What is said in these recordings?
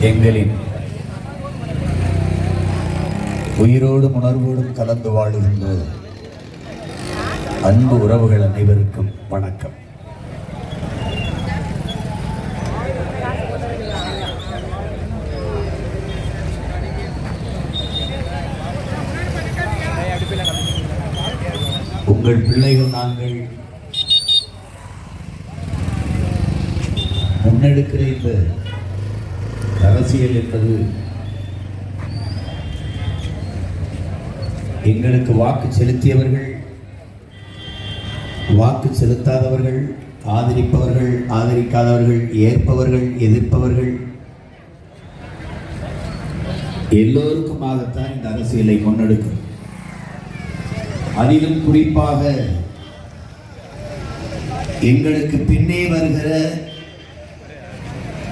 எங்களின் உயிரோடும் உணர்வோடும் கலந்து வாழுகின்ற அன்பு உறவுகள் அனைவருக்கும் வணக்கம். உங்கள் பிள்ளைகள் நாங்கள் முன்னெடுக்கிற இந்த அரசியல் என்பது எங்களுக்கு வாக்கு செலுத்தியவர்கள், வாக்கு செலுத்தாதவர்கள், ஆதரிப்பவர்கள், ஆதரிக்காதவர்கள், ஏற்பவர்கள், எதிர்ப்பவர்கள் எல்லோருக்குமாகத்தான் இந்த அரசியலை முன்னெடுக்கும். அதிலும் குறிப்பாக எங்களுக்கு பின்னே வருகிற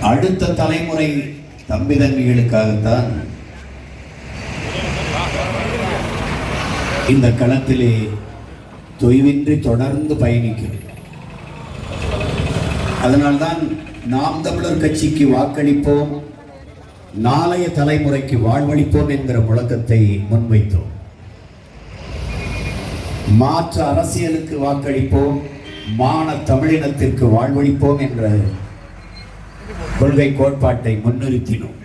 அடுத்த தலைமுறை தம்பி தம்பிகளுக்காகத்தான் இந்த களத்திலே தொய்வின்றி தொடர்ந்து பயணிக்கிறது. அதனால்தான் நாம் தமிழர் கட்சிக்கு வாக்களிப்போம், நாளைய தலைமுறைக்கு வாழ்வளிப்போம் என்கிற முழக்கத்தை முன்வைத்தோம். மாற்று அரசியலுக்கு வாக்களிப்போம், மான தமிழினத்திற்கு வாழ்வளிப்போம் என்ற கொள்கை கோட்பாட்டை முன்னிறுத்தினோம்.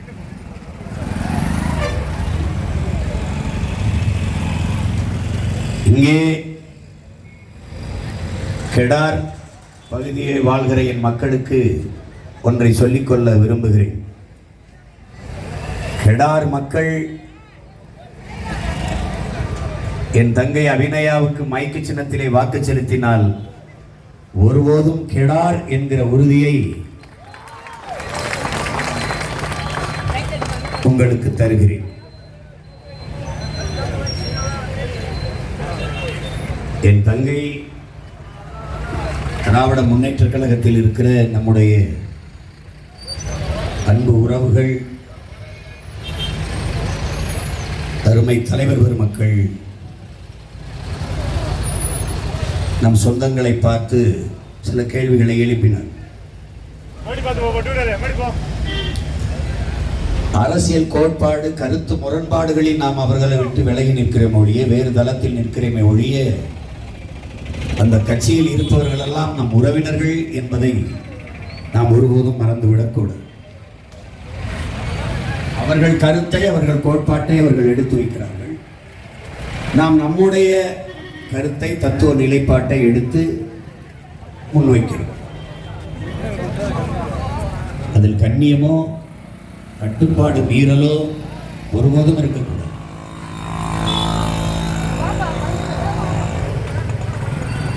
இங்கே கெடார் பகுதியில் வாழ்கிற என் மக்களுக்கு ஒன்றை சொல்லிக்கொள்ள விரும்புகிறேன். கெடார் மக்கள் என் தங்கை அபிநயாவுக்கு மைக்கு சின்னத்திலே வாக்கு செலுத்தினால் ஒருபோதும் கெடார் என்கிற உறுதியை உங்களுக்கு தருகிறேன். என் தங்கை திராவிட முன்னேற்ற கழகத்தில் இருக்கிற நம்முடைய அன்பு உறவுகள், அருமை தலைவர் பெருமக்கள் நம் சொந்தங்களை பார்த்து சில கேள்விகளை எழுப்பினார். அரசியல் கோட்பாடு, கருத்து முரண்பாடுகளில் நாம் அவர்களை விட்டு விலகி நிற்கிறோம் ஒழிய, வேறு தளத்தில் நிற்கிறோமே ஒழிய, அந்த கட்சியில் இருப்பவர்கள் எல்லாம் நம் உறவினர்கள் என்பதை நாம் ஒருபோதும் மறந்துவிடக்கூடாது. அவர்கள் கருத்தை, அவர்கள் கோட்பாட்டை அவர்கள் எடுத்து வைக்கிறார்கள். நாம் நம்முடைய கருத்தை, தத்துவ நிலைப்பாட்டை எடுத்து முன்வைக்கிறோம். அதில் கண்ணியமோ கட்டுப்பாடு மீறலோ ஒருபோதும் இருக்கக்கூடாது.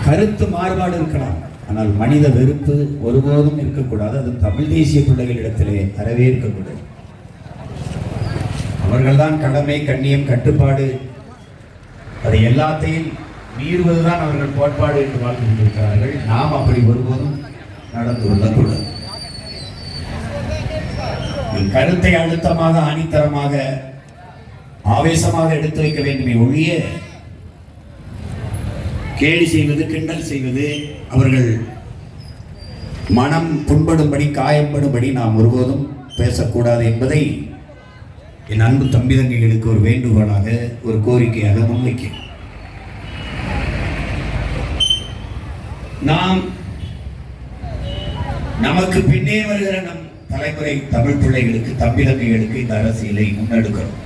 கருத்து மாறுபாடு இருக்கலாம், ஆனால் மனித வெறுப்பு ஒருபோதும் இருக்கக்கூடாது. அது தமிழ் தேசிய பிள்ளைகளிடத்திலே அறவே இருக்கக்கூடாது. அவர்கள்தான் கடமை, கண்ணியம், கட்டுப்பாடு, அதை எல்லாத்தையும் மீறுவதுதான் அவர்கள் கோட்பாடு என்று வாழ்ந்து கொண்டிருக்கிறார்கள். நாம் அப்படி ஒருபோதும் நடந்து கொள்ளக்கூடாது. கருத்தை அழுத்தமாக, ஆணித்தரமாக, ஆவேசமாக எடுத்து வைக்க வேண்டுமே ஒழிய, கேலி செய்வது, கிண்டல் செய்வது, அவர்கள் மனம் புண்படும்படி, காயப்படும்படி நாம் ஒருபோதும் பேசக்கூடாது என்பதை என் அன்பு தம்பி தங்கைகளுக்கு ஒரு வேண்டுகோளாக, ஒரு கோரிக்கையாக முன்வைக்கிறேன். நாம் நமக்கு பின்னே வருகிற நம் தலைமுறை தமிழ் பிள்ளைகளுக்கு, தம்பி தங்கைகளுக்கு இந்த அரசியலை முன்னெடுக்கிறோம்.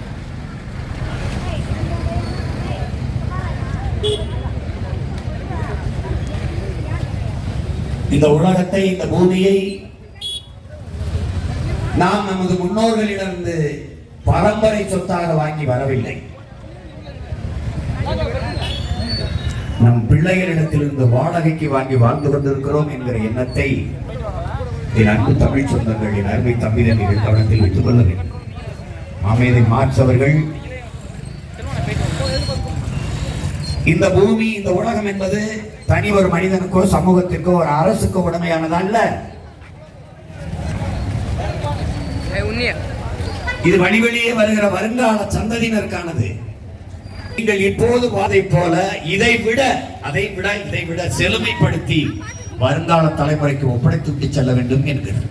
இந்த உலகத்தை, இந்த பூமியை நாம் நமது முன்னோர்களிடமிருந்து பரம்பரை சொத்தாக வாங்கி வரவில்லை. நம் பிள்ளைகளிடத்திலிருந்து வாடகைக்கு வாங்கி வாழ்ந்து கொண்டிருக்கிறோம் என்கிற எண்ணத்தை என் அன்பு தமிழ் சொந்தங்கள், என் அருமை தம்பி தம்பிகள் கவனத்தில் வைத்துக் கொள்ள வேண்டும். மாமேதை மார்க்ஸ் அவர்கள், இந்த பூமி, இந்த உலகம் என்பது தனி ஒரு மனிதனுக்கோ, சமூகத்திற்கோ, ஒரு அரசுக்கோ உடமையானது அல்ல. இது வழிவழியே வருகிற வருங்கால சந்ததியினருக்கானது. நீங்கள் இப்போது வாதை போல இதை விட, அதை விட, இதை விட செழுமைப்படுத்தி வருங்கால தலைமுறைக்கு ஒப்படைத்து விட்டு செல்ல வேண்டும் என்கிறது.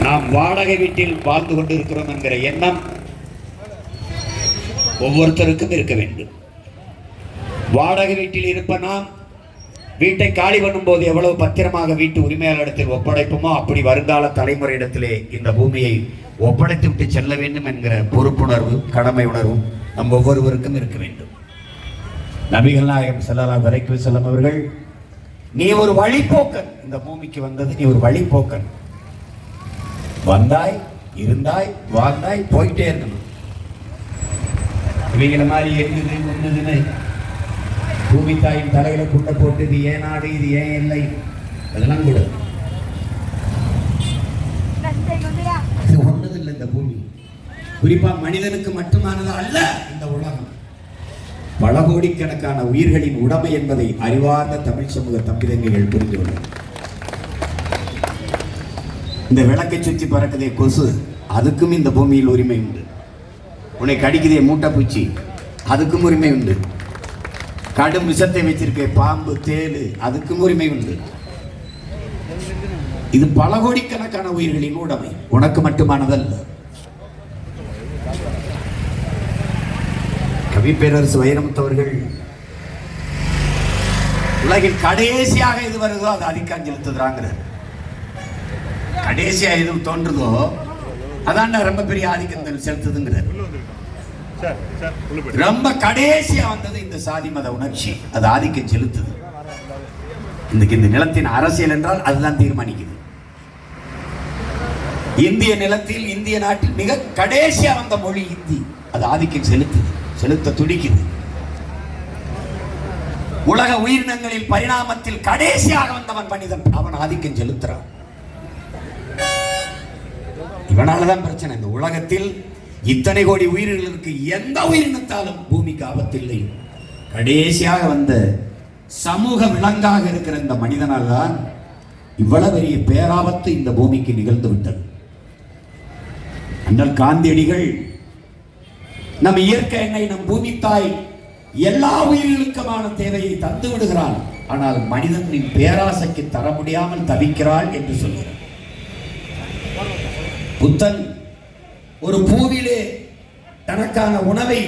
நாம் வாடகை வீட்டில் வாழ்ந்து கொண்டிருக்கிறோம் என்கிற எண்ணம் ஒவ்வொருத்தருக்கும் இருக்க வேண்டும். வாடகை வீட்டில் இருப்ப நாம் வீட்டை காலி பண்ணும் போது எவ்வளவு பத்திரமாக வீட்டு உரிமையாளரிடத்தில் ஒப்படைப்போமோ அப்படி வருங்கால தலைமுறையிடத்திலே இந்த பூமியை ஒப்படைத்து விட்டு செல்ல வேண்டும் என்கிற பொறுப்புணர்வு, கடமை உணர்வும் நம் ஒவ்வொருவருக்கும் இருக்க வேண்டும். நபிகள் நாயகம் ஸல்லல்லாஹு அலைஹி வஸல்லம் அவர்கள், நீ ஒரு வழிபோக்கன், இந்த பூமிக்கு வந்தது நீ ஒரு வழிபோக்கன், வந்தாய், இருந்தாய், வாழ்ந்தாய், போயிட்டே இருக்கணும். இவங்கள மாதிரி என்னது ஒண்ணுதுன்னு பூமி தாயின் தலையில குண்டை போட்டு இது ஏன் நாடு, இது ஏன் இல்லை, அதெல்லாம் கூட இது ஒண்ணுது இல்லை. இந்த பூமி குறிப்பா மனிதனுக்கு மட்டுமானது அல்ல. இந்த உலகம் பல கோடிக்கணக்கான உயிர்களின் உடைமை என்பதை அறிவார்ந்த தமிழ் சமூக தம்பிதங்கைகள் புரிந்து கொள்ளும். இந்த விளக்கை சுற்றி பறக்குதே கொசு, அதுக்கும் இந்த பூமியில் உரிமை உண்டு. உன்னை கடிக்குதே மூட்டை பூச்சி, அதுக்கும் உரிமை உண்டு. கடும் விஷத்தை வச்சிருக்கே பாம்பு, தேளு, அதுக்கும் உரிமை உண்டு. இது பல கோடிக்கணக்கான உயிர்களின் உடைமை, உனக்கு மட்டுமானதல்ல. கவி பேரரசு வைரமுத்தவர்கள் உலகில் கடைசியாக எது வருதோ அது ஆதிக்கம் செலுத்துறாங்கிறார். கடைசியா எது தோன்றுதோ அதான் ரொம்ப பெரிய ஆதிக்கம் செலுத்துதுங்கிறார். ரொம்ப கடைசியா வந்தது இந்த சாதி மத உணர்ச்சி, அது ஆதிக்கம் செலுத்துது. இன்னைக்கு இந்த நிலத்தின் அரசியல் என்றால் அதுதான் தீர்மானிக்குது. இந்திய நிலத்தில், இந்திய நாட்டில் மிக கடைசியா வந்த மொழி இந்தி, அது ஆதிக்கம் செலுத்துது, செலுத்த துடிக்குது. உலக உயிரினங்களில் பரிணாமத்தில் கடைசியாக வந்தவன் மனிதன், அவன் ஆதிக்கம் செலுத்துறான். இவனாலதான் பிரச்சனை. இந்த உலகத்தில் இத்தனை கோடி உயிரினங்களுக்கு எந்த உயிரினத்தாலும் பூமிக்கு ஆபத்தில்லை. கடைசியாக வந்த சமூக விலங்காக இருக்கிற இந்த மனிதனால் தான் இவ்வளவு பெரிய பேராபத்து இந்த பூமிக்கு நிகழ்ந்து விட்டது. அண்ணல் காந்தியடிகள் நம் இயற்கை எண்ணெய், நம் பூமி தாய் எல்லா உயிர்களுக்குமான தேவையை தந்து விடுகிறாள், ஆனால் மனிதனின் பேராசைக்கு தர முடியாமல் தவிக்கிறாள் என்று சொல்கிறார். புத்தன் ஒரு பூவிலே தனக்கான உணவை